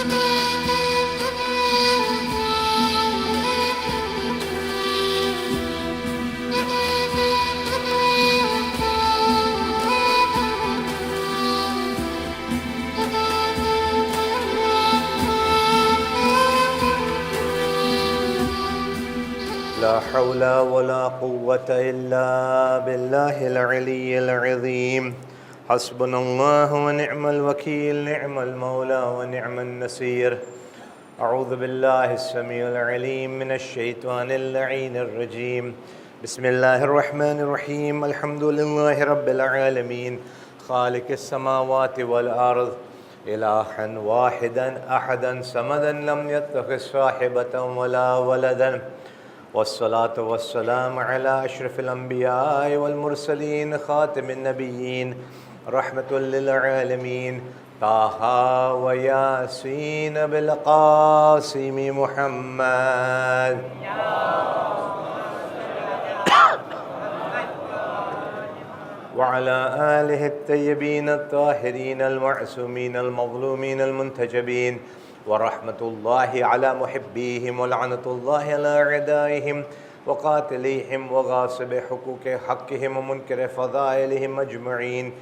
لا حول ولا قوة إلا بالله العلي العظيم. حسبنا الله ونعم الوكيل، نعم المولى ونعم النصير. أعوذ بالله السميع العليم من الشيطان اللعين الرجيم. بسم الله الرحمن الرحيم. الحمد لله رب العالمين خالق السماوات والأرض، إلها واحدا أحدا صمدا لم يتخذ صاحبة ولا ولدا، والصلاة والسلام على أشرف الأنبياء والمرسلين خاتم النبيين رحمة للعالمين طه وياسين بالقاسم محمد. وعلى آله الطيبين الطاهرين المعصومين المظلومين المنتجبين، ورحمة الله على محبيهم ولعنة الله على أعدائهم وقاتليهم وغاصب حقوق حقهم ومنكر فضائلهم أجمعين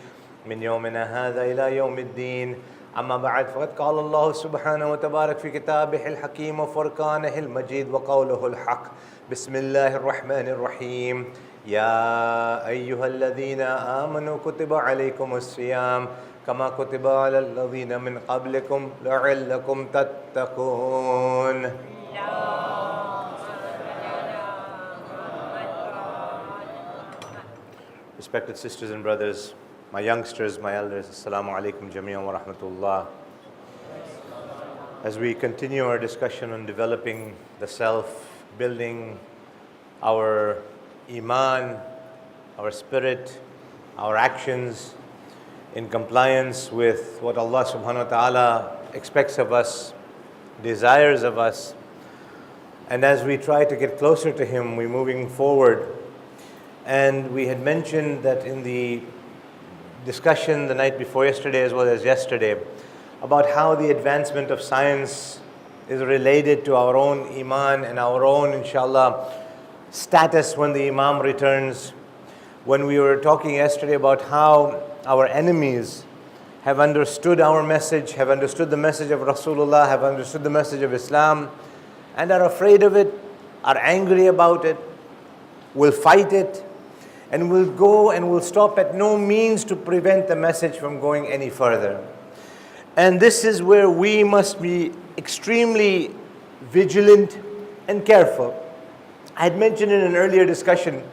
من يومنا هذا إلى يوم الدين. أما بعد، فقد قال الله سبحانه وتبارك في كتابه الحكيم وفرقانه المجيد وقوله الحق. بسم الله الرحمن الرحيم. يا أيها الذين آمنوا كتب عليكم الصيام كما كتب على الذين من قبلكم لعلكم تتقون. Respected sisters and brothers, my youngsters, my elders, Assalamu alaikum jami'an wa rahmatullah. As we continue our discussion on developing the self, building our iman, our spirit, our actions in compliance with what Allah subhanahu wa ta'ala expects of us, desires of us, and as we try to get closer to Him, we're moving forward. And we had mentioned that in the discussion the night before yesterday as well as yesterday about how the advancement of science is related to our own iman and our own, inshallah, status when the Imam returns. When we were talking yesterday about how our enemies have understood our message, have understood the message of Rasulullah, have understood the message of Islam, and are afraid of it, are angry about it, will fight it, and will go and will stop at no means to prevent the message from going any further. And this is where we must be extremely vigilant and careful. I had mentioned in an earlier discussion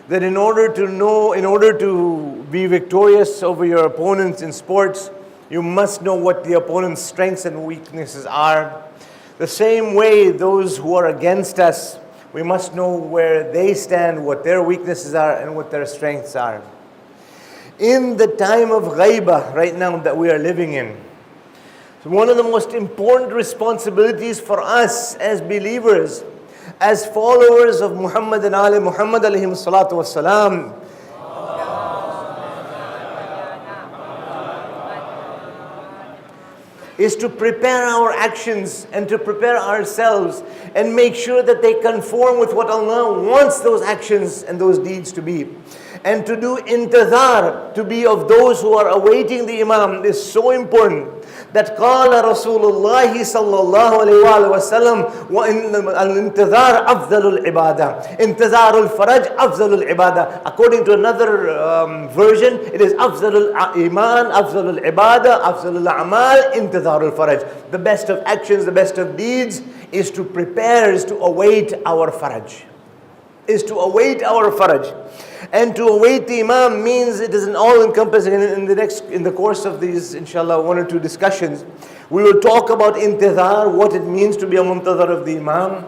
that in order to be victorious over your opponents in sports, you must know what the opponent's strengths and weaknesses are. The same way, those who are against us, we must know where they stand, what their weaknesses are, and what their strengths are. In the time of ghaibah right now that we are living in, one of the most important responsibilities for us as believers, as followers of Muhammad and Ali Muhammad alayhim salatu wassalam, is to prepare our actions and to prepare ourselves and make sure that they conform with what Allah wants those actions and those deeds to be. And to do intizar, to be of those who are awaiting the Imam, is so important. That قال رسول الله صلى الله عليه وسلم وإن الانتظار أفضل العبادة انتظار الفرج أفضل العبادة. According to another version, it is أفضل الإيمان أفضل العبادة أفضل الأعمال انتظار الفرج. The best of actions, the best of deeds is to prepare, is to await our faraj. Is to await our faraj. And to await the Imam means it is an all-encompassing. In the course of these, inshallah, one or two discussions, we will talk about intizar, what it means to be a muntazar of the Imam.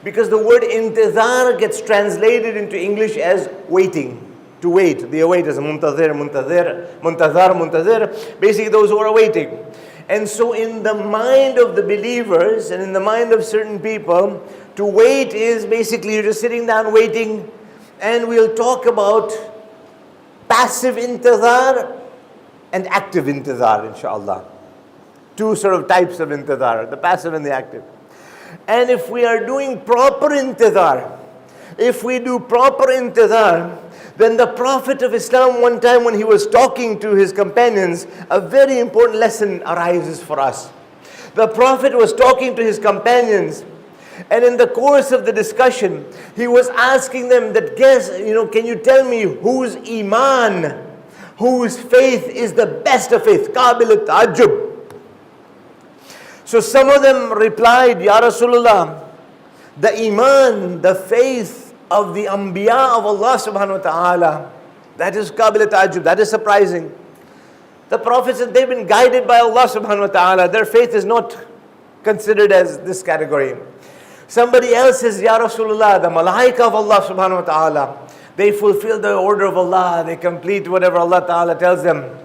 Because the word intizar gets translated into English as waiting, to wait. The await is muntazir. Basically those who are awaiting. And so in the mind of the believers and in the mind of certain people, to wait is basically you're just sitting down waiting. And we'll talk about passive intizar and active intizar, inshallah. Two sort of types of intidhar, the passive and the active. And if we are doing proper intidhar, if we do proper intidhar, then the Prophet of Islam, one time when he was talking to his companions, a very important lesson arises for us. The Prophet was talking to his companions, and in the course of the discussion, he was asking them that, guess, can you tell me whose iman, whose faith is the best of faith? Qabil al-ta'ajjub. So some of them replied, Ya Rasulullah, the iman, the faith of the anbiya of Allah subhanahu wa ta'ala, that is qabil al-ta'ajjub, that is surprising. The Prophet said they've been guided by Allah subhanahu wa ta'ala. Their faith is not considered as this category. Somebody else says, Ya Rasulullah, the malaika of Allah subhanahu wa ta'ala, they fulfill the order of Allah, they complete whatever Allah ta'ala tells them.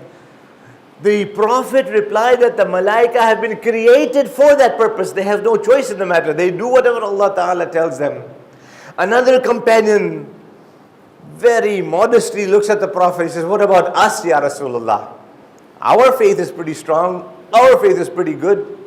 The Prophet replied that the malaika have been created for that purpose. They have no choice in the matter. They do whatever Allah ta'ala tells them. Another companion very modestly looks at the Prophet. He says, what about us, Ya Rasulullah? Our faith is pretty strong. Our faith is pretty good.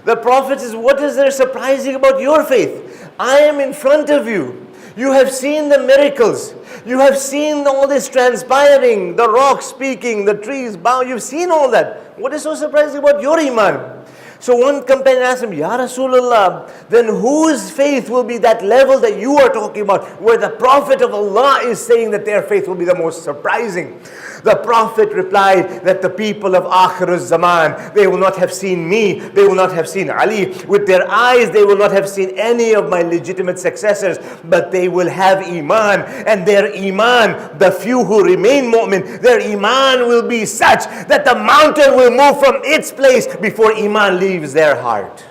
The Prophet says, what is there surprising about your faith? I am in front of you. You have seen the miracles. You have seen all this transpiring, the rocks speaking, the trees bow. You've seen all that. What is so surprising about your iman? So one companion asked him, Ya Rasulullah, then whose faith will be that level that you are talking about, where the Prophet of Allah is saying that their faith will be the most surprising? The Prophet replied that the people of Akhir zaman, they will not have seen me, they will not have seen Ali. With their eyes, they will not have seen any of my legitimate successors, but they will have iman. And their iman, the few who remain mu'min, their iman will be such that the mountain will move from its place before iman leaves their heart.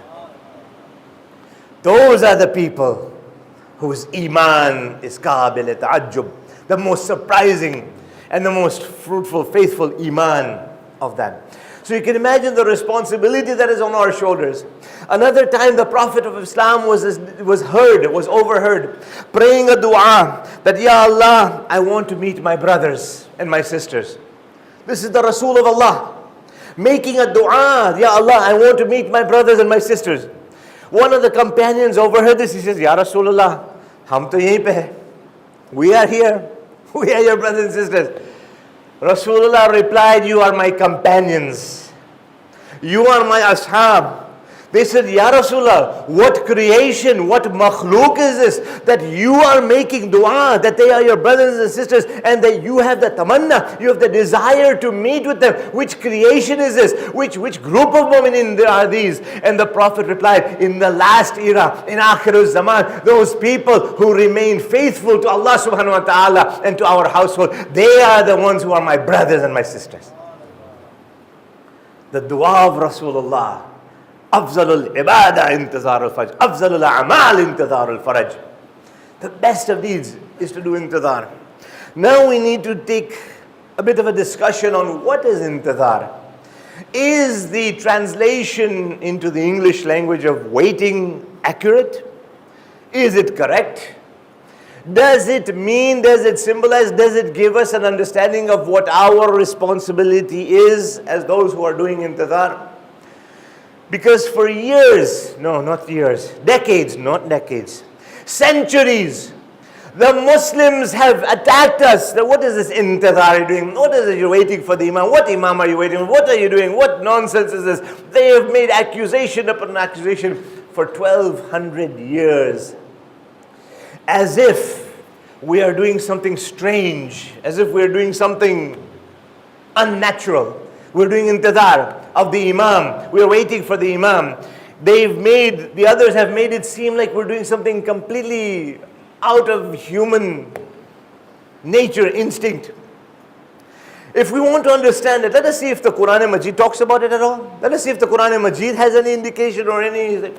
Those are the people whose iman is qabil ta'ajjub, the most surprising and the most fruitful, faithful iman of that. So you can imagine the responsibility that is on our shoulders. Another time the Prophet of Islam was overheard praying a dua that, Ya Allah, I want to meet my brothers and my sisters. This is the Rasul of Allah making a dua, Ya Allah, I want to meet my brothers and my sisters. One of the companions overheard this. He says, Ya Rasulullah, hum to yahin pe hai. We are here. We are your brothers and sisters. Rasulullah replied, you are my companions. You are my ashab. They said, Ya Rasulullah, what creation, what makhluk is this that you are making dua, that they are your brothers and sisters, and that you have the tamanna, you have the desire to meet with them. Which creation is this? Which group of mu'minin are these? And the Prophet replied, in the last era, in Akhir zaman, those people who remain faithful to Allah subhanahu wa ta'ala and to our household, they are the ones who are my brothers and my sisters. The dua of Rasulullah, Afzalul ibadah intizar al-fajr. Afzalul a'mal intizar al-faraj. The best of deeds is to do intizar. Now we need to take a bit of a discussion on what is intizar. Is the translation into the English language of waiting accurate? Is it correct? Does it mean, does it symbolize, does it give us an understanding of what our responsibility is as those who are doing intizar? Because for years, no, not years, decades, not decades, centuries, the Muslims have attacked us. What is this intizar doing? What is it you're waiting for the imam? What imam are you waiting for? What are you doing? What nonsense is this? They have made accusation upon accusation for 1200 years. As if we are doing something strange, as if we are doing something unnatural. We're doing intizar of the imam. We're waiting for the imam. The others have made it seem like we're doing something completely out of human nature, instinct. If we want to understand it, let us see if the Quran and Majid talks about it at all. Let us see if the Quran and Majid has any indication or any.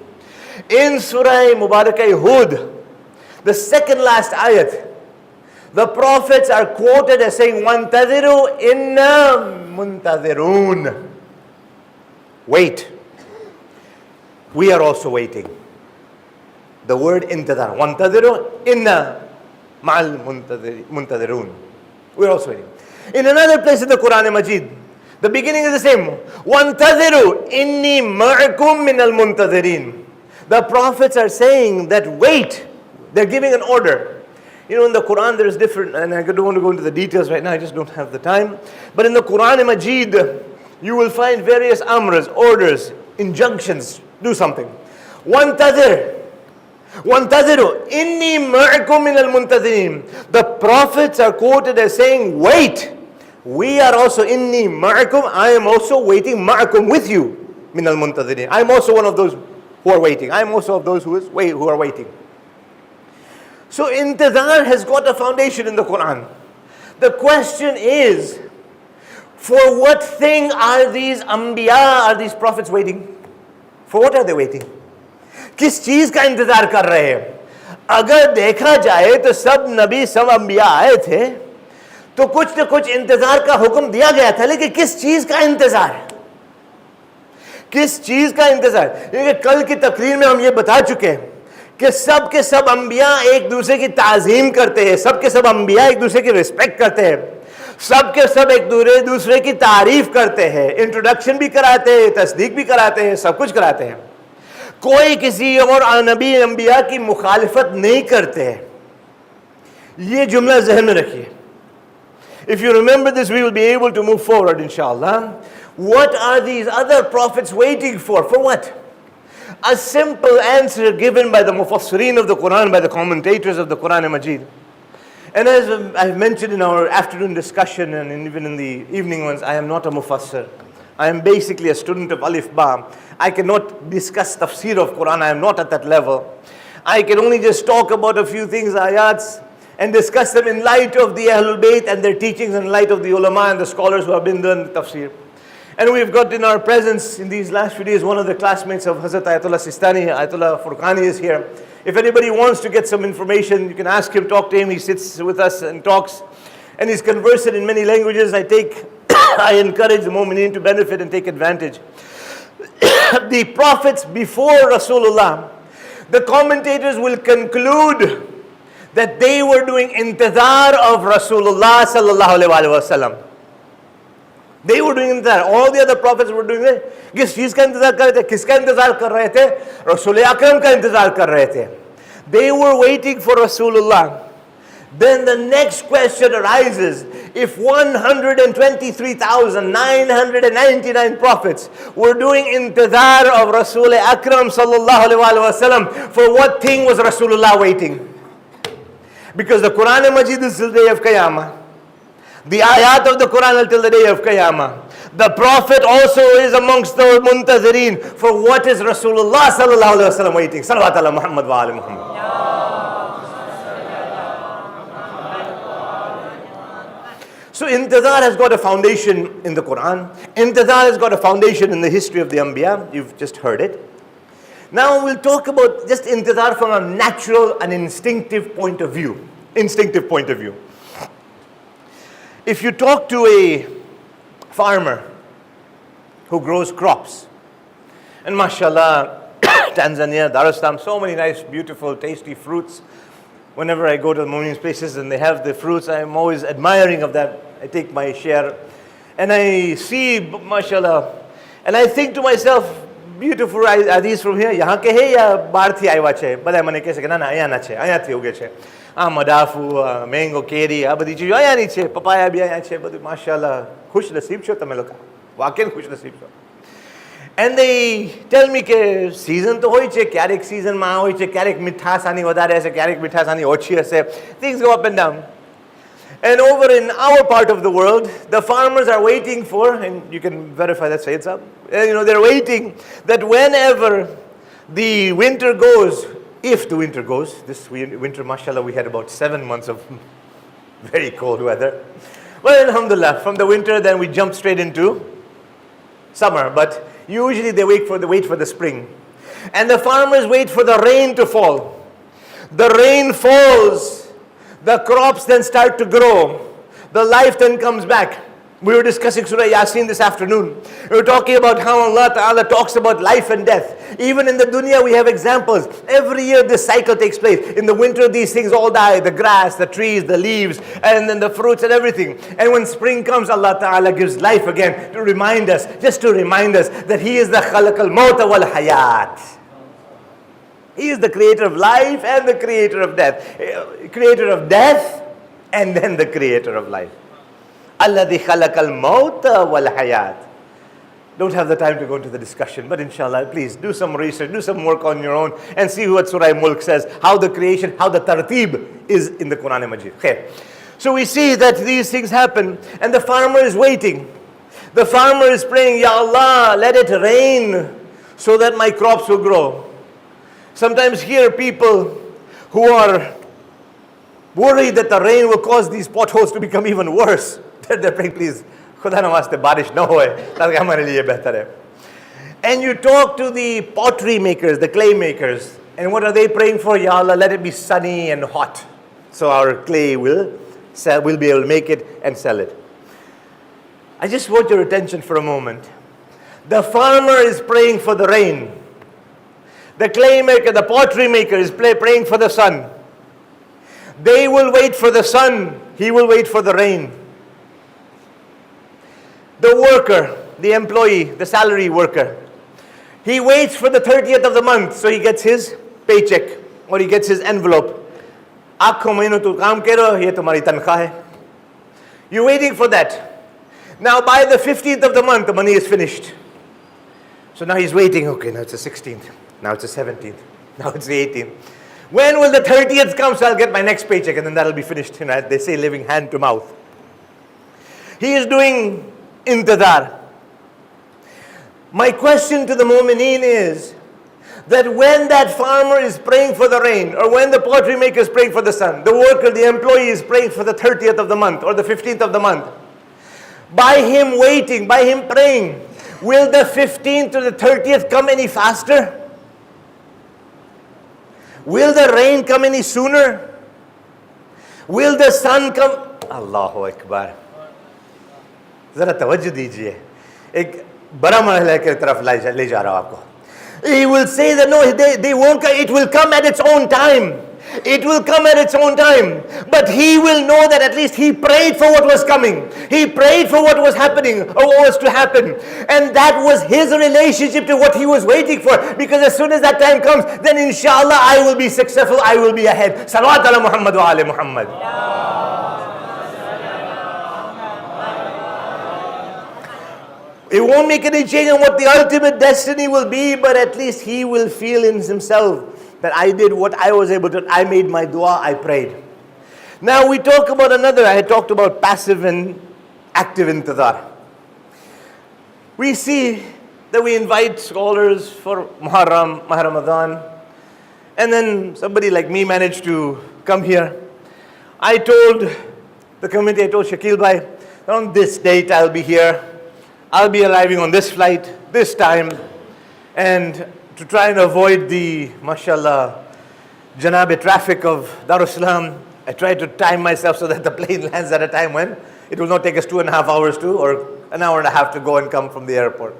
In Surah Mubarakah Hud, the second last ayat, the prophets are quoted as saying, وَانْتَذِرُوا إِنَّا مُنْتَذِرُونَ. Wait. We are also waiting. The word intadar. وَانْتَذِرُوا إِنَّا مَعَ الْمُنْتَذِرُونَ. We are also waiting. In another place in the Quran and Majid, The beginning is the same. وَانْتَظِرُوا إِنِّي مَعَكُمْ مِنَ الْمُنْتَظِرِينَ. The prophets are saying that wait. They're giving an order. You know, in the Quran there is different, and I don't want to go into the details right now, I just don't have the time. But in the Quran Majid, you will find various amras, orders, injunctions, do something. وَانْتَظِرُوا إِنِّي مَعَكُمْ مِنَ الْمُنْتَظِرِينَ. The prophets are quoted as saying, wait. We are also inni ma'akum. I am also waiting ma'akum with you. Min al muntadhirin. I am also one of those who are waiting. I am also of those who are waiting. So intidhar has got a foundation in the Quran. The question is, for what thing are these anbiya, are these prophets waiting? For what are they waiting? किस चीज का इंतजार कर रहे हैं? अगर देखा जाए तो सब नबी सब अंबिया आए थे, तो कुछ न कुछ इंतजार का हुक्म दिया गया था, लेकिन किस चीज का इंतजार? किस चीज का इंतजार? क्योंकि कल की तकरीर में हम ये बता चुके हैं कि सब के सब अंबिया एक दूसरे की ताजीम करते हैं, सब के सब अंबिया एक दूसरे की रिस्पेक्ट करते हैं, सब के सब एक दूसरे की तारीफ करते हैं, इंट्रोडक्शन भी कराते हैं, तस्दीक भी कराते हैं, सब कुछ कराते हैं. कोई किसी और नबी अंबिया की मुखालिफत नहीं करते हैं. ये जुमला ज़हन में रखिए. If you remember this, we will be able to move forward, inshallah. What are these other prophets waiting for? For what? A simple answer given by the mufassirin of the Quran, by the commentators of the Quran Majid. And as I've mentioned in our afternoon discussion and even in the evening ones, I am not a mufassir. I am basically a student of Alif Ba. I cannot discuss tafsir of Quran. I am not at that level. I can only just talk about a few things, ayats, and discuss them in light of the Ahlul Bayt and their teachings, in light of the ulama and the scholars who have been done tafsir. And we've got in our presence in these last few days one of the classmates of Hazrat Ayatollah Sistani, Ayatollah Furqani is here. If anybody wants to get some information, you can ask him, talk to him. He sits with us and talks, and he's conversant in many languages. I encourage the mu'mineen to benefit and take advantage. The prophets before Rasulullah, the commentators will conclude that they were doing intidhar of Rasulullah sallallahu alaihi wasallam. They were doing intidhar. All the other prophets were doing it. किस चीज का इंतजार कर रहे थे? किसका इंतजार कर रहे थे? रसूल अकरम का इंतजार कर रहे थे. They were waiting for Rasulullah. Then the next question arises: if 123,999 prophets were doing intidhar of Rasul Akram sallallahu alaihi wasallam, for what thing was Rasulullah waiting? Because the Quran Majid is till the day of Qiyamah. The ayat of the Quran until the day of Qiyamah. The Prophet also is amongst the muntazireen. For what is Rasulullah sallallahu alaihi wasallam waiting? Salawat ala Muhammad wa ali Muhammad. So intidhar has got a foundation in the Quran. Intidhar has got a foundation in the history of the Anbiya. You've just heard it. Now we'll talk about just intidhar from a natural and instinctive point of view. Instinctive point of view. If you talk to a farmer who grows crops, and mashallah, Tanzania, Dar es Salaam, so many nice, beautiful, tasty fruits. Whenever I go to the Mu'mineen's places and they have the fruits, I am always admiring of that. I take my share and I see, mashallah, and I think to myself, beautiful, are these from here? यहाँ के है या बाहर थी आया छे? बड़ा मने कैसे कहना ना आया ना छे, आया थी होगे छे. मदाफू, मैंगो, केरी, आ बधी चीज़ों आया नहीं छे, पपाया भी आया छे, बधु माशाल्लाह, खुश नसीब छो तमे लोग, वाकई खुश नसीब छो. And they tell me કે season તો હોય છે, ક્યારેક season માં હોય છે, ક્યારેક મીઠાશ આની વધારે હશે, ક્યારેક મીઠાશ આની ઓછી હશે. Things go up and down. And over in our part of the world, the farmers are waiting for, and you can verify that, say it's up. They're waiting that whenever the winter goes, if the winter goes, this winter, mashallah, we had about 7 months of very cold weather. Well, alhamdulillah, from the winter, then we jump straight into summer. But usually they wait for the spring. And the farmers wait for the rain to fall. The rain falls. The crops then start to grow. The life then comes back. We were discussing Surah Yasin this afternoon. We were talking about how Allah Ta'ala talks about life and death. Even in the dunya we have examples. Every year this cycle takes place. In the winter these things all die. The grass, the trees, the leaves, and then the fruits and everything. And when spring comes, Allah Ta'ala gives life again to remind us, just to remind us that He is the Khalaqal Mawta wal Hayat. He is the creator of life and the creator of death. Creator of death and then the creator of life. Alladhi khalaqal mawta wal hayat. Don't have the time to go into the discussion, but inshallah, please do some research, do some work on your own, and see what Surah Mulk says, how the creation, how the tartib is in the Quran Majid. Khair. So we see that these things happen, and the farmer is waiting. The farmer is praying, Ya Allah, let it rain so that my crops will grow. Sometimes hear people who are worried that the rain will cause these potholes to become even worse. They're praying, please, Khuda na waste barish na hoye, taaki hamare liye behtar hai. And you talk to the pottery makers, the clay makers, and what are they praying for? Ya Allah, let it be sunny and hot, so our clay will be able to make it and sell it. I just want your attention for a moment. The farmer is praying for the rain. The clay maker, the pottery maker is praying for the sun. They will wait for the sun, he will wait for the rain. The worker, the employee, the salary worker, he waits for the 30th of the month so he gets his paycheck or he gets his envelope. You're waiting for that. Now by the 15th of the month, the money is finished. So now he's waiting. Okay, now it's the 16th. Now it's the 17th. Now it's the 18th. When will the 30th come so I'll get my next paycheck and then that'll be finished. You know, they say living hand to mouth. He is doing intidar. My question to the mu'mineen is that when that farmer is praying for the rain, or when the pottery maker is praying for the sun, the worker, the employee is praying for the 30th of the month or the 15th of the month, by him waiting, by him praying, will the 15th or the 30th come any faster? Will the rain come any sooner? Will the sun come? Allahu Akbar. ज़रा तवज्जो दीजिए एक बड़ा मरहला की तरफ ले जा रहा हूँ आपको. He will say that no, they won't come. It will come at its own time. It will come at its own time. But he will know that at least he prayed for what was coming. He prayed for what was happening or what was to happen. And that was his relationship to what he was waiting for. Because as soon as that time comes, then inshallah I will be successful, I will be ahead. Salawat ala Muhammad wa ala Muhammad. It won't make any change on what the ultimate destiny will be, but at least he will feel in himself that I did what I was able to. I made my dua, I prayed. Now we talk about another. I had talked about passive and active intidar. We see that we invite scholars for Muharram, Ramadan, and then somebody like me managed to come here. I told the committee, I told Shakil Bhai, on this date I'll be here. I'll be arriving on this flight, this time, and to try and avoid the, mashallah, Janabe traffic of Darussalam, I tried to time myself so that the plane lands at a time when it will not take us 2.5 hours to, or an hour and a half to go and come from the airport.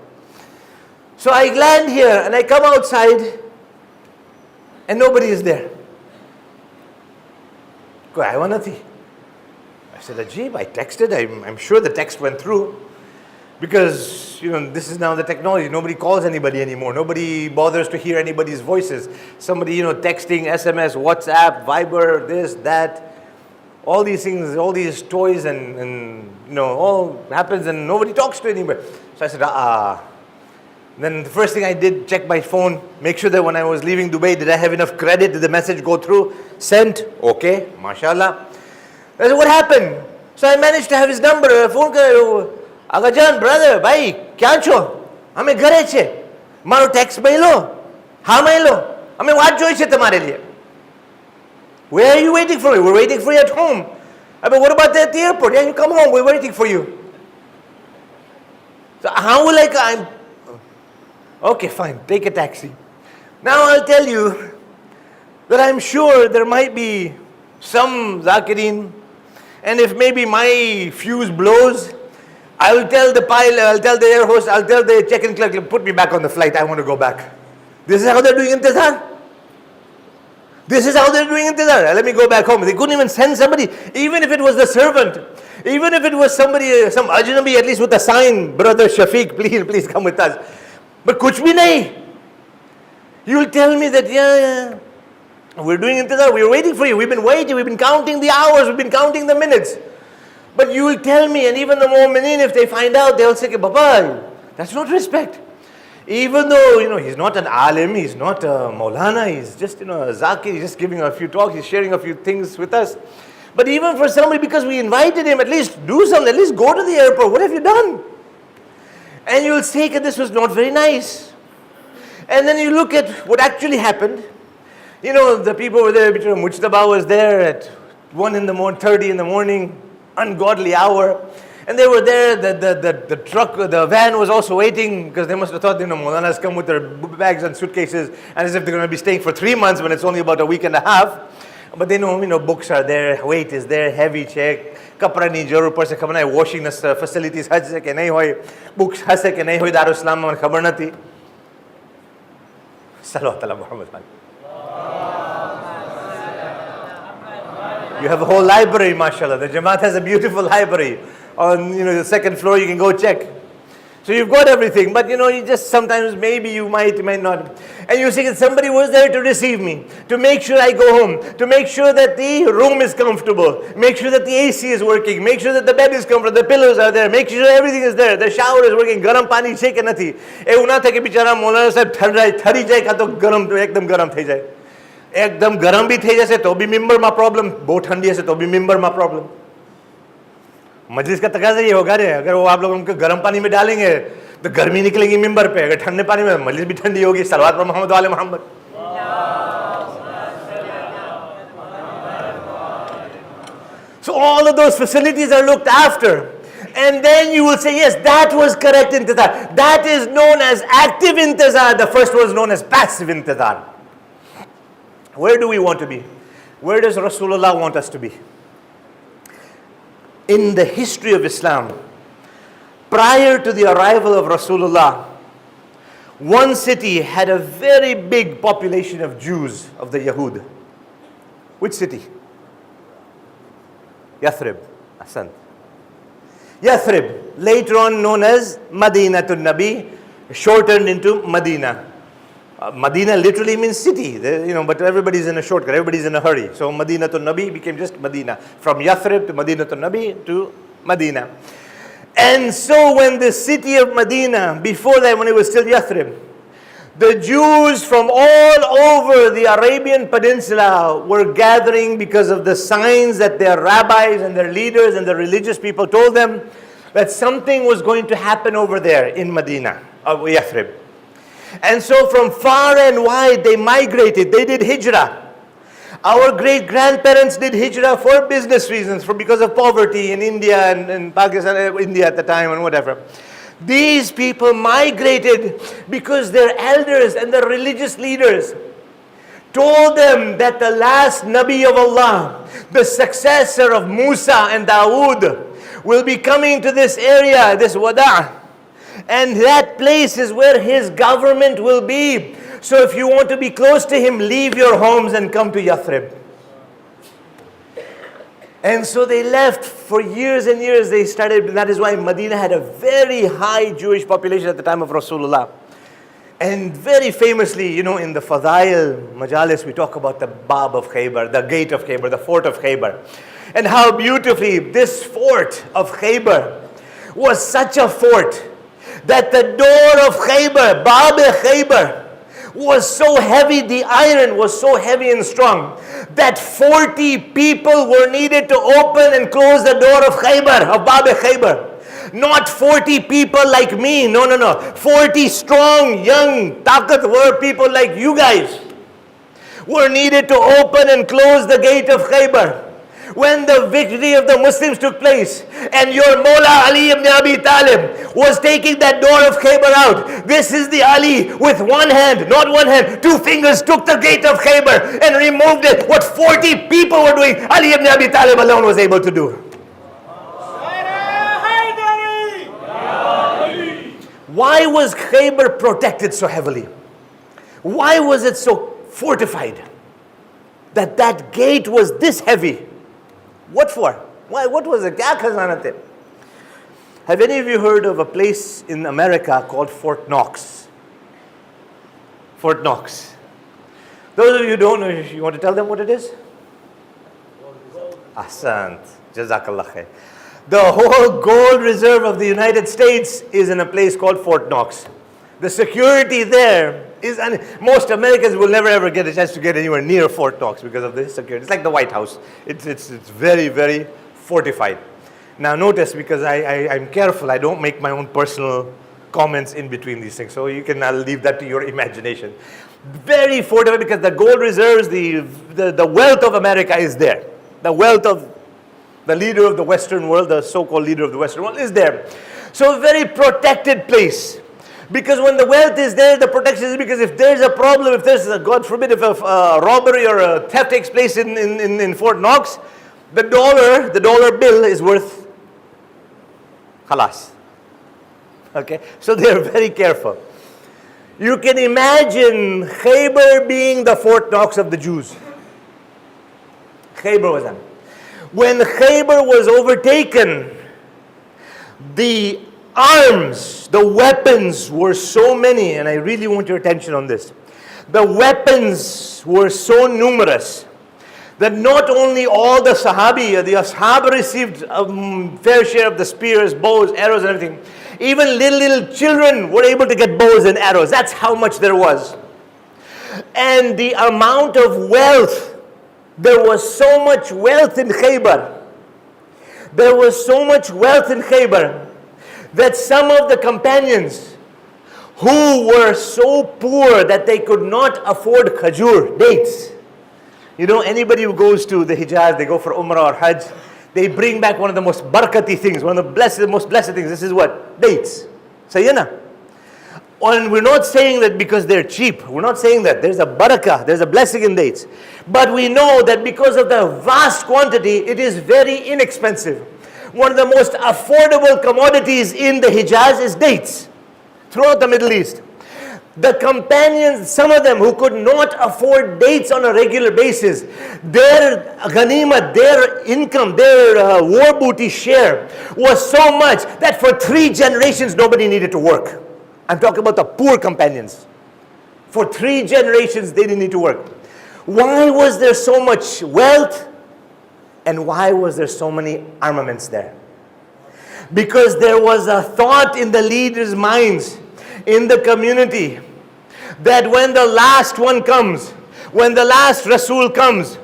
So I land here and I come outside and nobody is there. I said, Ajib, I texted, I'm sure the text went through. Because, this is now the technology. Nobody calls anybody anymore. Nobody bothers to hear anybody's voices. Somebody, texting, SMS, WhatsApp, Viber, this, that. All these things, all these toys and all happens and nobody talks to anybody. So I said, Then the first thing I did, check my phone, make sure that when I was leaving Dubai, did I have enough credit? Did the message go through? Sent. Okay, mashallah. I said, what happened? So I managed to have his number. Phone Agajan, brother, bhai, kya cho? Hame ghare che. Maro text mailo. Ha mailo. Hame what joy che tumhare liye. Where are you waiting for me? We're waiting for you at home. But what about at the airport? Yeah, you come home. We're waiting for you. So how will I'm... Okay, fine. Take a taxi. Now I'll tell you that I'm sure there might be some Zakirin, and if maybe my fuse blows, I'll tell the pilot, I'll tell the air host, I'll tell the check-in clerk, put me back on the flight, I want to go back. This is how they're doing intizar. This is how they're doing intizar. Let me go back home. They couldn't even send somebody, even if it was the servant, even if it was somebody, some ajnabi, at least with a sign, brother Shafiq, please come with us. But kuch bhi nahi. You'll tell me that, yeah, we're doing intizar, we're waiting for you, we've been waiting, we've been counting the hours, we've been counting the minutes. But you will tell me, and even the mu'mineen, if they find out, they'll say, Baba, that's not respect. Even though, he's not an alim, he's not a maulana, he's just, a zakir, he's just giving a few talks, he's sharing a few things with us. But even for somebody, because we invited him, at least do something, at least go to the airport, what have you done? And you'll say that this was not very nice. And then you look at what actually happened. The people were there, Mujtaba was there at 1:30 in the morning, ungodly hour. And they were there, the truck, the van was also waiting, because they must have thought, Maulanas come with their bags and suitcases, and as if they're going to be staying for 3 months when it's only about a week and a half. But they know, books are there, weight is there, heavy check, kapra nahi jarur par se khabar nahi, washing facilities haj se ke nahi hoy, books has se ke nahi hoy, Darussalam mein khabar na thi. Salawat ala Muhammad. You have a whole library, mashallah. The Jamaat has a beautiful library. On the second floor, you can go check. So you've got everything, but you just sometimes maybe you might not. And you see that somebody was there to receive me, to make sure I go home, to make sure that the room is comfortable, make sure that the AC is working, make sure that the bed is comfortable, the pillows are there, make sure everything is there, the shower is working, garam pani che ke nathi. Una tha ke bichara Maulana sahib thari jai ka to garam to ekdam garam thai jai. Ekdam garam bhi thai jase to bhi member ma problem, bahut thandi ase to bhi member ma problem. मजलिस का तकाजा ये होगा रे, अगर वो आप लोग उनको गर्म पानी में डालेंगे तो गर्मी निकलेगी मिंबर पे, अगर ठंडे पानी में मजलिस भी ठंडी होगी. सलवात पर मोहम्मद वाले Mohammad. So all of those facilities are looked after, and then you will say, yes, that was correct intizar. That is known as active intizar. The first was known as passive intizar. Where do we want to be? Where does Rasulullah want us to be? In the history of Islam, prior to the arrival of Rasulullah, one city had a very big population of Jews, of the Yahud. Which city? Yathrib. Ahsan. Yathrib, later on known as Madinatul Nabi, shortened into Medina. Medina literally means city, but everybody's in a shortcut, everybody's in a hurry. So Madinatul Nabi became just Medina. From Yathrib to Madinatul Nabi to Medina. And so when the city of Medina, before that when it was still Yathrib, the Jews from all over the Arabian Peninsula were gathering because of the signs that their rabbis and their leaders and the religious people told them that something was going to happen over there in Medina, Yathrib. And so from far and wide they migrated, they did hijrah. Our great-grandparents did hijrah for business reasons, because of poverty in India and Pakistan, India at the time and whatever. These people migrated because their elders and the religious leaders told them that the last Nabi of Allah, the successor of Musa and Dawood, will be coming to this area, this Wada'. And that place is where his government will be. So if you want to be close to him, leave your homes and come to Yathrib. And so they left for years and years. They started, that is why Medina had a very high Jewish population at the time of Rasulullah. And very famously, in the Fadail Majalis, we talk about the Bab of Khaybar, the gate of Khaybar, the fort of Khaybar. And how beautifully this fort of Khaybar was such a fort that the door of Khaybar, Bab-e-Khaybar, was so heavy, the iron was so heavy and strong, that 40 people were needed to open and close the door of Khaybar, of Bab-e-Khaybar. Not 40 people like me, no. 40 strong, young, takat people like you guys were needed to open and close the gate of Khaybar. When the victory of the Muslims took place and your Mawla Ali ibn Abi Talib was taking that door of Khaybar out, this is the Ali with one hand, not one hand, two fingers took the gate of Khaybar and removed it. What 40 people were doing, Ali ibn Abi Talib alone was able to do. Why was Khaybar protected so heavily? Why was it so fortified? That gate was this heavy. What for? Why? What was it? Kya khazana the? Have any of you heard of a place in America called Fort Knox? Fort Knox. Those of you who don't know, you want to tell them what it is? Ahsant. Jazakallah khair. The whole gold reserve of the United States is in a place called Fort Knox. The security there is, and most Americans will never ever get a chance to get anywhere near Fort Knox because of the security. It's like the White House. It's very, very fortified. Now notice, because I'm careful, I don't make my own personal comments in between these things. So you can, I'll leave that to your imagination. Very fortified because the gold reserves, the wealth of America is there. The wealth of the leader of the Western world, the so-called leader of the Western world, is there. So a very protected place. Because when the wealth is there, the protection is, because if there's a problem, if there's, God forbid, if a robbery or a theft takes place in Fort Knox, the dollar bill is worth khalas. Okay? So they're very careful. You can imagine Khaybar being the Fort Knox of the Jews. Khaybar was that. When Khaybar was overtaken, the arms, the weapons were so many, and I really want your attention on this. The weapons were so numerous that not only all the Sahabi, the Ashab received a fair share of the spears, bows, arrows and everything. Even little children were able to get bows and arrows. That's how much there was. And the amount of wealth, there was so much wealth in Khaybar. There was so much wealth in Khaybar that some of the companions who were so poor that they could not afford khajur, dates. You know, anybody who goes to the Hijaz, they go for Umrah or Hajj, they bring back one of the most barakati things, one of the most blessed things. This is what? Dates. Sayyana. And we're not saying that because they're cheap. We're not saying that. There's a barakah, there's a blessing in dates. But we know that because of the vast quantity, it is very inexpensive. One of the most affordable commodities in the Hijaz is dates throughout the Middle East. The companions, some of them who could not afford dates on a regular basis, their ghanima, their income, their war booty share was so much that for 3 generations nobody needed to work. I'm talking about the poor companions. For 3 generations they didn't need to work. Why was there so much wealth? And why was there so many armaments there? Because there was a thought in the leaders' minds, in the community, that when the last one comes, when the last Rasul comes,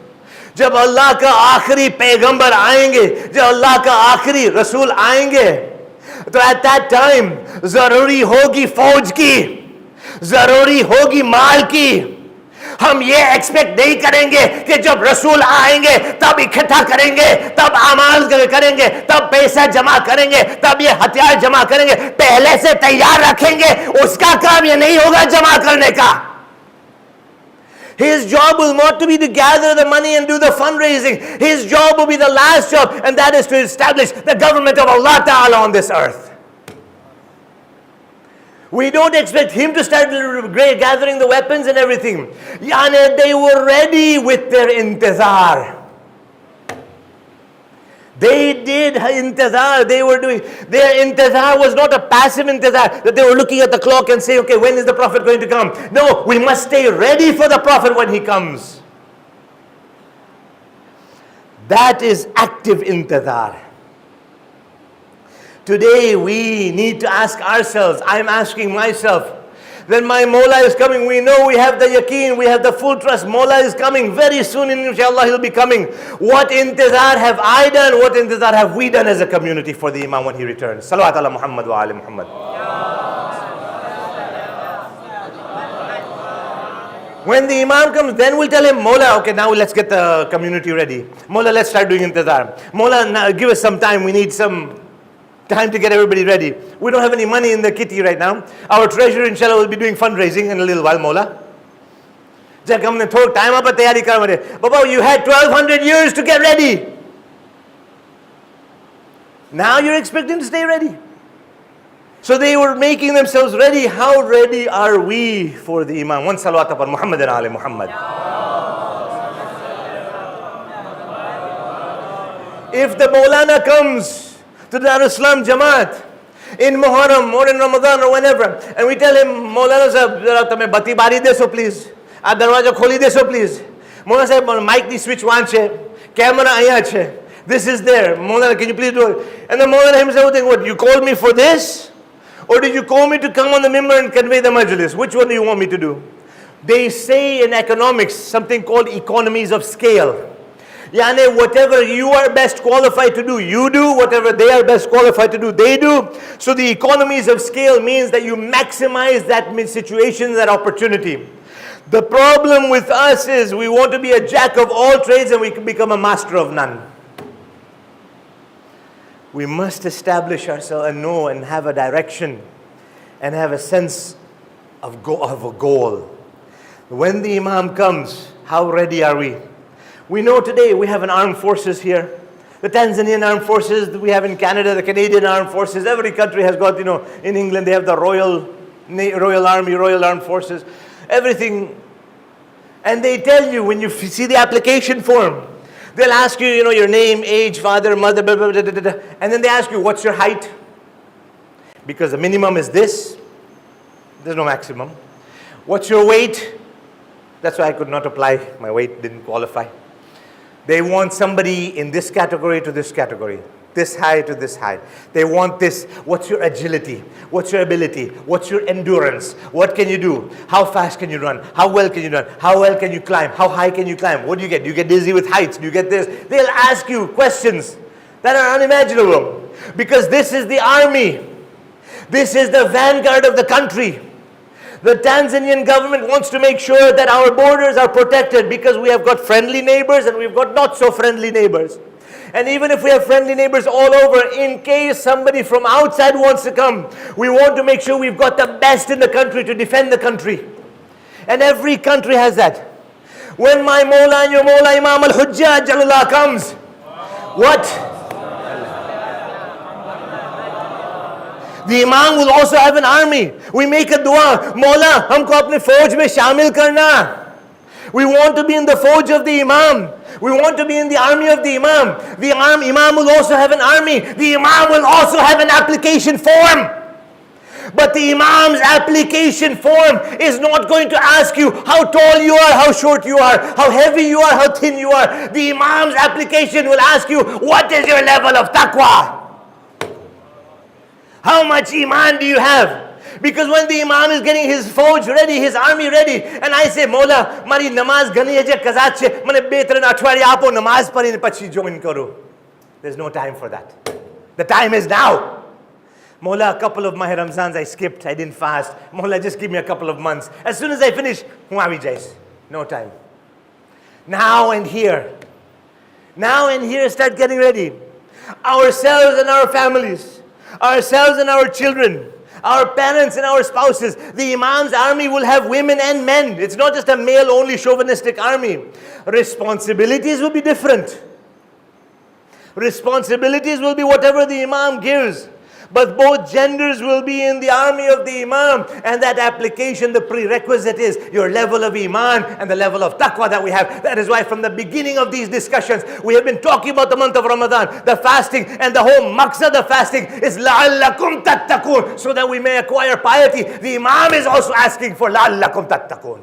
जब अल्लाह का आखिरी पैगंबर आएंगे, जब अल्लाह का आखिरी रसूल आएंगे, तो at that time ज़रूरी होगी फौज की, ज़रूरी होगी माल की. हम ये एक्सपेक्ट नहीं करेंगे कि जब रसूल आएंगे तब इकट्ठा करेंगे, तब अमाल करेंगे, तब पैसा जमा करेंगे, तब ये हथियार जमा करेंगे. पहले से तैयार रखेंगे. उसका काम ये नहीं होगा जमा करने का. His job will not to be to gather the money and do the fundraising. His job will be the last job, and that is to establish the government of Allah Ta'ala on this earth. We don't expect him to start gathering the weapons and everything. Yani, they were ready with their intizar. They did intizar. They were doing, their intizar was not a passive intizar, that they were looking at the clock and saying, okay, when is the Prophet going to come? No, we must stay ready for the Prophet when he comes. That is active intizar. Today we need to ask ourselves, I'm asking myself, when my Mawla is coming, we know we have the yaqeen, we have the full trust, Mawla is coming very soon, inshallah he'll be coming. What intizar have I done, what intizar have we done as a community for the Imam when he returns? Salawat ala Muhammad wa ali Muhammad. When the Imam comes, then we'll tell him, Mawla, okay, now let's get the community ready. Mawla, let's start doing intizar. Mawla, now give us some time, we need some time to get everybody ready. We don't have any money in the kitty right now. Our treasurer, inshallah, will be doing fundraising in a little while, Mawla. Jab humne thod time up tayari kar mare. Baba, you had 1200 years to get ready. Now you're expecting to stay ready. So they were making themselves ready. How ready are we for the Imam? One salawat upon Muhammad and Ali Muhammad. If the Maulana comes to Dar Islam Jamaat in Muharram or in Ramadan or whenever, and we tell him, Maulana sahab, zara tame bati bari deso please. Aa darwaja kholi deso please. Maulana sahab, mic ni switch wan che. Camera aya che. This is there. Maulana, can you please do it? And the Maulana himself would think, what, you called me for this? Or did you call me to come on the mimbar and convey the majlis? Which one do you want me to do? They say in economics something called economies of scale. Yani whatever you are best qualified to do, you do. Whatever they are best qualified to do, they do. So the economies of scale means that you maximize that situation, that opportunity. The problem with us is we want to be a jack of all trades and we can become a master of none. We must establish ourselves and know and have a direction and have a sense of a goal. When the Imam comes, how ready are we? We know today we have an armed forces here. The Tanzanian armed forces we have in Canada, the Canadian armed forces. Every country has got, in England they have the Royal Army, Royal Armed Forces, everything. And they tell you when you see the application form, they'll ask you, your name, age, father, mother, blah, blah, blah, blah, blah. And then they ask you, what's your height? Because the minimum is this. There's no maximum. What's your weight? That's why I could not apply. My weight didn't qualify. They want somebody in this category to this category. This high to this high. They want this. What's your agility? What's your ability? What's your endurance? What can you do? How fast can you run? How well can you run? How well can you climb? How high can you climb? What do you get? Do you get dizzy with heights? Do you get this? They'll ask you questions that are unimaginable. Because this is the army. This is the vanguard of the country. The Tanzanian government wants to make sure that our borders are protected because we have got friendly neighbors and we've got not so friendly neighbors. And even if we have friendly neighbors all over, in case somebody from outside wants to come, we want to make sure we've got the best in the country to defend the country. And every country has that. When my Mawla and your Mawla Imam al-Hujjah Jalullah comes, what? The Imam will also have an army. We make a dua, Mawla, humko apne fauj mein shamil karna. We want to be in the fauj of the Imam. We want to be in the army of the Imam. The Imam will also have an army. The Imam will also have an application form. But the Imam's application form is not going to ask you how tall you are, how short you are, how heavy you are, how thin you are. The Imam's application will ask you, what is your level of taqwa? How much iman do you have? Because when the Imam is getting his fauj ready, his army ready, and I say, Mawla, mari namaz gani aje kazat che, mane betran atwari apo namaz parin pachi join karo. There's no time for that. The time is now. Mawla, a couple of Mahi Ramzans I skipped, I didn't fast. Mawla, just give me a couple of months. As soon as I finish, huavi jais. No time. Now and here. Now and here, start getting ready. Ourselves and our families. Ourselves and our children. Our parents and our spouses. The Imam's army will have women and men. It's not just a male-only chauvinistic army. Responsibilities will be different. Responsibilities will be whatever the Imam gives. But both genders will be in the army of the Imam. And that application, the prerequisite is your level of Iman and the level of taqwa that we have. That is why from the beginning of these discussions, we have been talking about the month of Ramadan, the fasting, and the whole maqsad of fasting is لَعَلَّكُمْ تَتَّقُونَ, so that we may acquire piety. The Imam is also asking for لَعَلَّكُمْ تَتَّقُونَ.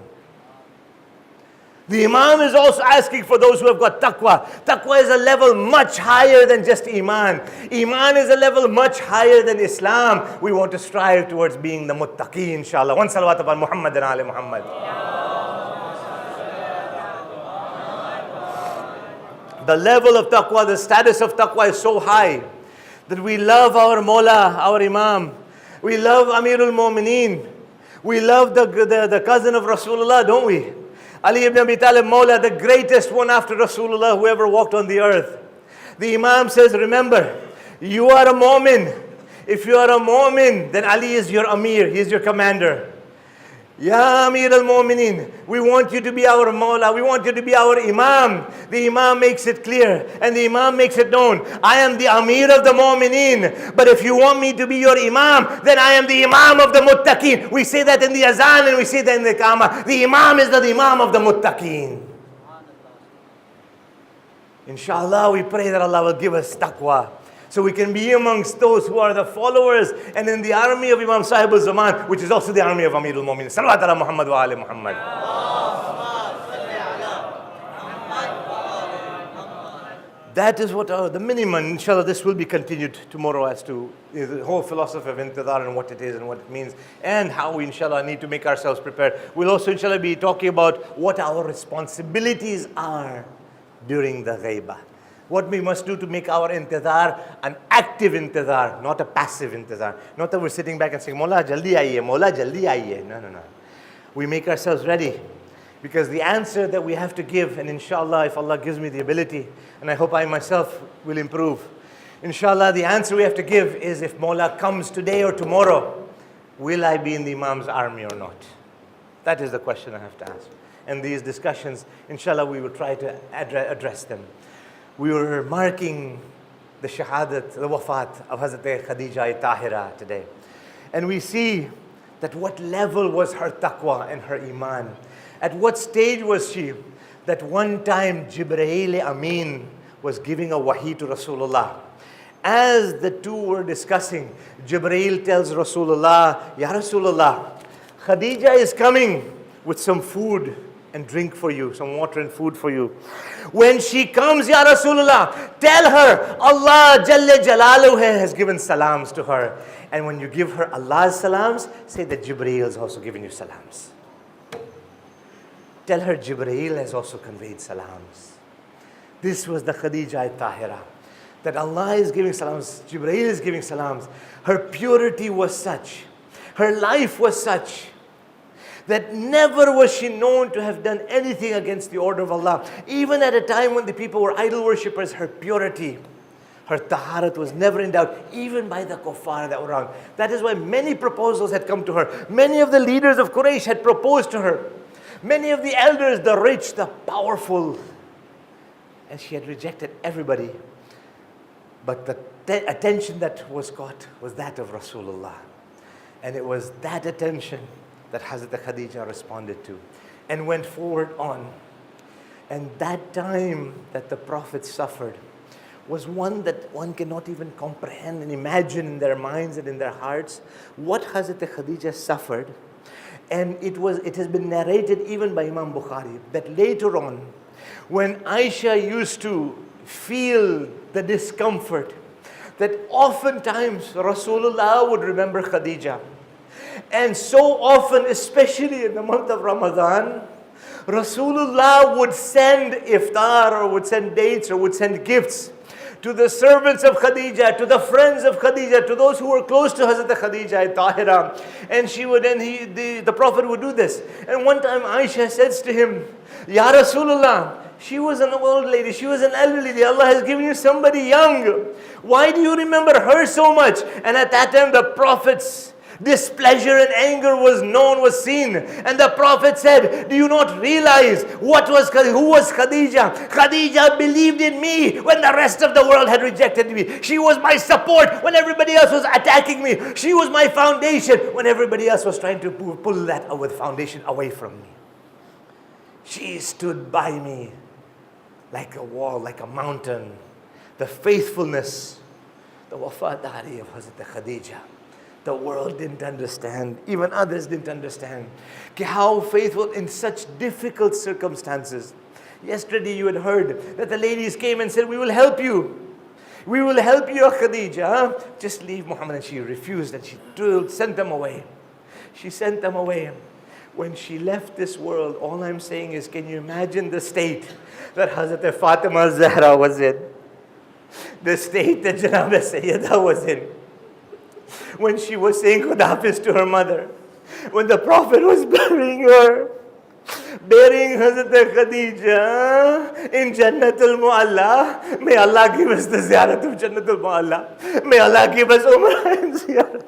The Imam is also asking for those who have got taqwa. Taqwa is a level much higher than just Iman. Iman is a level much higher than Islam. We want to strive towards being the muttaqi, inshallah. One salawat upon Muhammad and Ali Muhammad. The level of taqwa, the status of taqwa is so high that we love our Mawla, our Imam. We love Amirul Mu'mineen. We love the cousin of Rasulullah, don't we? Ali ibn Abi Talib Mawla, the greatest one after Rasulullah who ever walked on the earth. The Imam says, remember, you are a mu'min. If you are a mu'min, then Ali is your Amir, he is your commander. Ya Amir al-Mu'mineen, we want you to be our Mawla, we want you to be our Imam. The Imam makes it clear and the Imam makes it known. I am the Amir of the Mu'mineen, but if you want me to be your Imam, then I am the Imam of the Muttaqeen. We say that in the Azan and we say that in the Iqamah. The Imam is the Imam of the Muttaqeen. Inshallah, we pray that Allah will give us taqwa, so we can be amongst those who are the followers and in the army of Imam Sahib al-Zaman, which is also the army of Amir al-Mu'mineen. Salawat ala Muhammad wa ali Muhammad. That is what the minimum. Inshallah, this will be continued tomorrow as to the whole philosophy of intidar and what it is and what it means and how we, inshallah, need to make ourselves prepared. We'll also, inshallah, be talking about what our responsibilities are during the ghaibah. What we must do to make our intidar an active intidar, not a passive intidar. Not that we're sitting back and saying, Mola jaldi aiye, Mola jaldi aiye. No, no, no. We make ourselves ready. Because the answer that we have to give, and inshallah, if Allah gives me the ability, and I hope I myself will improve, inshallah, the answer we have to give is, if Mawla comes today or tomorrow, will I be in the Imam's army or not? That is the question I have to ask. And these discussions, inshallah, we will try to address them. We were marking the shahadat, the wafat of Hazrat Khadija Tahira today. And we see that what level was her taqwa and her iman. At what stage was she? That one time Jibreel Amin was giving a wahi to Rasulullah. As the two were discussing, Jibreel tells Rasulullah, Ya Rasulullah, Khadija is coming with some food and drink for you, some water and food for you. When she comes, Ya Rasulullah, tell her Allah Jalla Jalaluhu has given salams to her. And when you give her Allah's salams, say that Jibreel is also giving you salams. Tell her Jibreel has also conveyed salams. This was the Khadija Tahira. That Allah is giving salams, Jibreel is giving salams. Her purity was such, her life was such, that never was she known to have done anything against the order of Allah. Even at a time when the people were idol worshippers, her purity, her taharat was never in doubt, even by the kuffar that were around. That is why many proposals had come to her. Many of the leaders of Quraysh had proposed to her. Many of the elders, the rich, the powerful. And she had rejected everybody. But the attention that was got was that of Rasulullah. And it was that attention that Hazrat Khadija responded to and went forward on. And that time that the Prophet suffered was one that one cannot even comprehend and imagine in their minds and in their hearts what Hazrat Khadija suffered. And it has been narrated even by Imam Bukhari that later on, when Aisha used to feel the discomfort, that oftentimes Rasulullah would remember Khadija. And so often, especially in the month of Ramadan, Rasulullah would send iftar or would send dates or would send gifts to the servants of Khadija, to the friends of Khadija, to those who were close to Hazrat Khadija Tahira. And the Prophet would do this. And one time Aisha says to him, Ya Rasulullah, she was an old lady, she was an elderly lady, Allah has given you somebody young. Why do you remember her so much? And at that time the Prophet's displeasure and anger was seen. And the Prophet said, do you not realize who was Khadija? Khadija believed in me when the rest of the world had rejected me. She was my support when everybody else was attacking me. She was my foundation when everybody else was trying to pull that foundation away from me. She stood by me like a wall, like a mountain. The faithfulness, the wafadari of Hazrat Khadija. The world didn't understand. Even others didn't understand. How faithful in such difficult circumstances. Yesterday you had heard that the ladies came and said, we will help you. We will help you, Khadija. Huh? Just leave Muhammad. And she refused and she sent them away. She sent them away. When she left this world, all I'm saying is, can you imagine the state that Hazrat Fatima Zahra was in? The state that Janab Sayyida was in. When she was saying Khudafis to her mother, when the Prophet was burying her, burying Hazrat Khadija in Jannatul Mu'alla. May Allah give us the ziyarat of Jannatul Mu'alla. May Allah give us Umrah and ziyarat.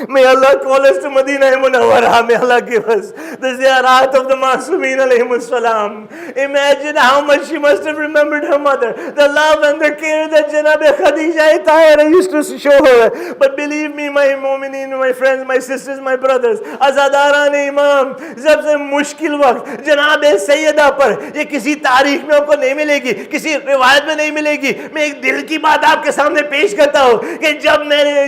May Allah call us to Medina Munawwara. May Allah give us the ziyarat of the Masumeen alayhimus salam. Imagine how much she must have remembered her mother. The love and the care that Janab Khadija Tahira used to show her. But believe me, my mu'mineen, my friends, my sisters, my brothers, Azadaran Imam, सबसे मुश्किल वक्त जनाब सैयदा पर ये किसी तारीख में आपको नहीं मिलेगी, किसी रिवायत में नहीं मिलेगी. मैं एक दिल की बात आपके सामने पेश करता हूँ कि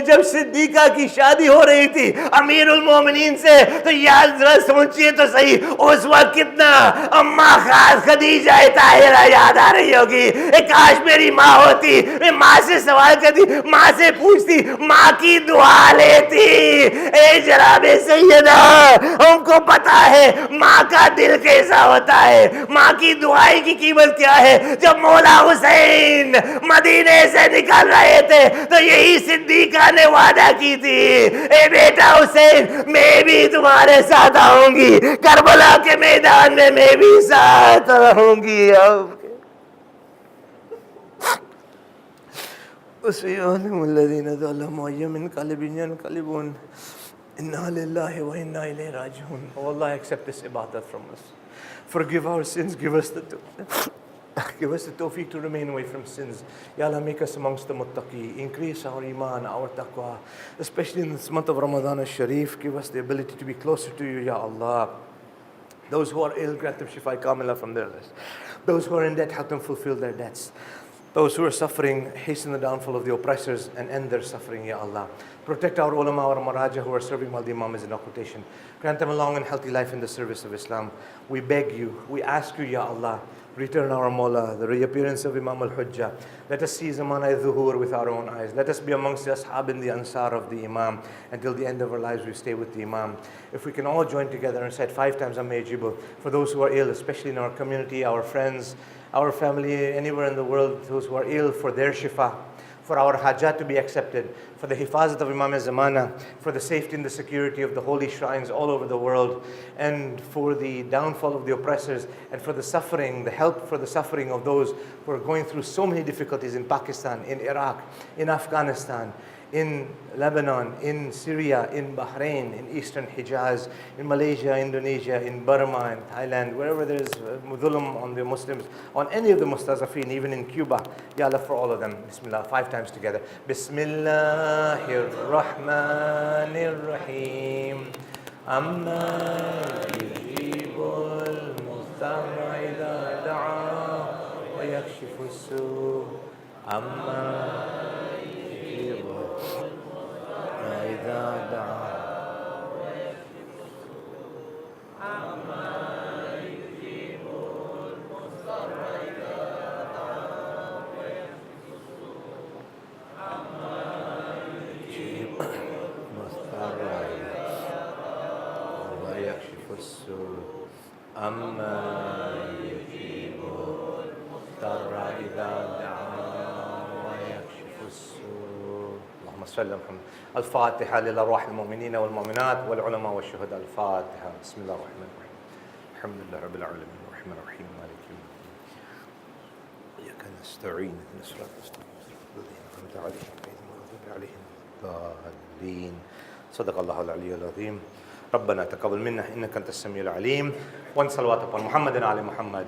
जब सिद्दीका की शादी हो रही थी अमीरुल मोमिनीन से, तो याद जरा सोचिए तो सही, उस वक्त कितना अम्मा खास खदीजा ताहिरा याद आ रही होगी. काश मेरी माँ होती, मैं माँ से सवाल करती, माँ से पूछती, माँ की दुआ लेती. ए जनाब सैयदा, हमको पता है माँ का दिल कैसा होता है, माँ की दुआई की कीमत क्या है. जब मौला हुसैन मदीने से निकल रहे थे तो यही सिद्दीका ने वादा की थी, ए बेटा हुसैन मैं भी तुम्हारे साथ आऊंगी, करबला के मैदान में मैं भी साथ रहूंगी. अब Oh Allah, accept this ibadat from us. Forgive our sins, give us the tawfiq to remain away from sins. Ya Allah, make us amongst the muttaqi. Increase our iman, our taqwa. Especially in this month of Ramadan al-Sharif, give us the ability to be closer to you, Ya Allah. Those who are ill, grant them shifa kamila from their list. Those who are in debt, help them fulfill their debts. Those who are suffering, hasten the downfall of the oppressors and end their suffering, Ya Allah. Protect our ulama, our maraja who are serving while the Imam is in occultation. Grant them a long and healthy life in the service of Islam. We beg you, we ask you, Ya Allah, return our Mawla, the reappearance of Imam al-Hujjah. Let us see Zamana al-Dhuhur with our own eyes. Let us be amongst the Ashab and the Ansar of the Imam. Until the end of our lives, we stay with the Imam. If we can all join together and say 5 times Amma Yajibu for those who are ill, especially in our community, our friends, our family, anywhere in the world, those who are ill, for their shifa, for our hajat to be accepted, for the hifazat of Imam al-Zamana, for the safety and the security of the holy shrines all over the world, and for the downfall of the oppressors, and for the suffering, the help for the suffering of those who are going through so many difficulties in Pakistan, in Iraq, in Afghanistan, in Lebanon, in Syria, in Bahrain, in Eastern Hijaz, in Malaysia, Indonesia, in Burma, in Thailand, wherever there is dhulm on the Muslims, on any of the mustazafin, even in Cuba. Ya Allah, for all of them. Bismillah, 5 times together. Bismillahir Rahmanir Rahim. Amma yujibul mudtarra idha da'a wa yakshifu as-su'. Amma إذا دعا ويكشف السوء أما يجيب المضطر إذا دعا ويكشف السوء. اللهم صل على محمد. الفاتحة للأرواح المؤمنين والمؤمنات والعلماء والشهداء. الفاتحة. بسم الله الرحمن الرحيم. الحمد لله رب العالمين الرحمن الرحيم مالك يوم الدين. إياك نستعين اهدنا الصراط المستقيم الذين أنعمت عليهم غير المغضوب عليهم الضالين. صدق الله العلي العظيم. ربنا تقبل منا إنك أنت السميع العليم. One salawat upon Muhammad and Ali Muhammad.